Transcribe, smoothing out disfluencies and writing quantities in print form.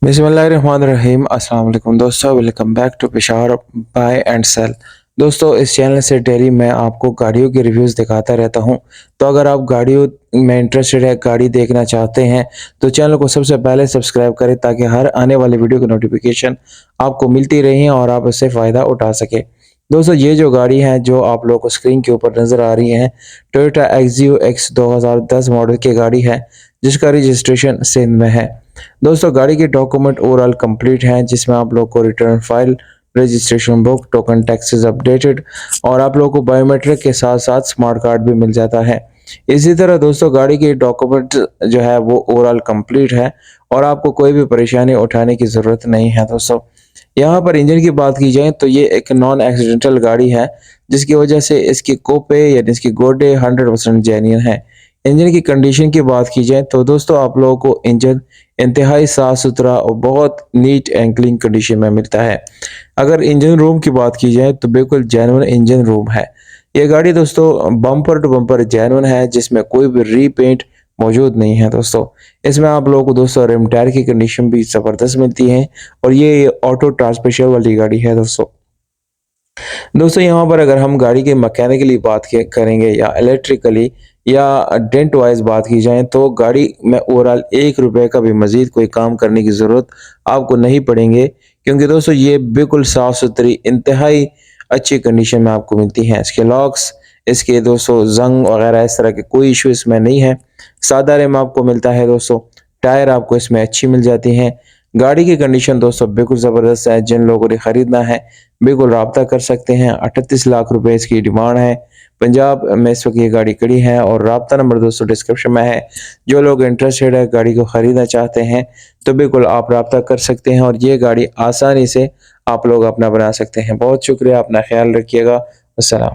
बिस्मिल्लाहिर्रहमानिर्रहीम अस्सलाम वालेकुम दोस्तों, welcome back to Peshawar buy and sell. दोस्तों, इस चैनल से डेली मैं आपको गाड़ियों के रिव्यूज़ दिखाता रहता हूं। तो अगर आप गाड़ियों में इंटरेस्टेड है, गाड़ी देखना चाहते हैं, तो चैनल को सबसे पहले सब्सक्राइब करें ताकि हर आने वाले वीडियो की नोटिफिकेशन आपको मिलती रहे और आप इससे फ़ायदा उठा सकें। दोस्तों, ये जो गाड़ी है जो आप लोगों को स्क्रीन के ऊपर नज़र आ रही है, टोयोटा एक्सियो एक्स 2010 मॉडल की गाड़ी है, जिसका रजिस्ट्रेशन सिंध में है। दोस्तों, गाड़ी के डॉक्यूमेंट ओवरऑल कंप्लीट हैं, जिसमें आप लोग को return file, registration book, token taxes updated और आप लोगों को बायोमेट्रिक के साथ साथ स्मार्ट कार्ड भी मिल जाता है। इसी तरह दोस्तों, गाड़ी के डॉक्यूमेंट जो है वो ओवरऑल कंप्लीट है और आपको कोई भी परेशानी उठाने की ज़रूरत नहीं है। दोस्तों, यहाँ पर इंजन की बात की जाए तो ये एक नॉन एक्सीडेंटल गाड़ी है, जिसकी वजह से इसकी कोपे यानी इसकी गोडे 100% जेन्युइन है। इंजन की कंडीशन की बात की जाए तो दोस्तों, आप लोगों को इंजन इंतहाई साफ-सुथरा और बहुत नीट एंड क्लीन कंडीशन में मिलता है। अगर इंजन रूम की बात की जाए तो बिल्कुल जेन्युइन इंजन रूम है। ये गाड़ी दोस्तों बम्पर टू बम्पर जेन्युइन है, जिसमें कोई भी रीपेंट मौजूद नहीं है दोस्तों। इसमें आप लोगों को दोस्तों रिम टायर की कंडीशन भी ज़बरदस्त मिलती है और ये ऑटो ट्रांसमिशन वाली गाड़ी है दोस्तों। दोस्तों, यहाँ पर अगर हम गाड़ी के मैकेनिकली बात करेंगे या इलेक्ट्रिकली या डेंट वाइज बात की जाए तो गाड़ी में ओवरऑल ₹1 का भी मज़ीद कोई काम करने की ज़रूरत आपको नहीं पड़ेंगे, क्योंकि दोस्तों ये बिल्कुल साफ़-सुथरी इंतहाई अच्छी कंडीशन में आपको मिलती हैं। इसके लॉक्स, इसके दोस्तों ज़ंग वगैरह इस तरह के कोई इश्यू इसमें नहीं है। सादा रिम आपको मिलता है दोस्तों, टायर आपको इसमें अच्छी मिल जाती हैं। गाड़ी की कंडीशन दोस्तों बिल्कुल ज़बरदस्त है। जिन लोगों ने खरीदना है बिल्कुल राब्ता कर सकते हैं। 38 लाख रुपए इसकी डिमांड है। पंजाब में इस वक़्त ये गाड़ी खड़ी है और राब्ता नंबर दोस्तों डिस्क्रिप्शन में है। जो लोग इंटरेस्टेड है, गाड़ी को खरीदना चाहते हैं, तो बिल्कुल आप राब्ता कर सकते हैं और ये गाड़ी आसानी से आप लोग अपना बना सकते हैं। बहुत शुक्रिया, अपना ख्याल रखिएगा। अस्सलाम।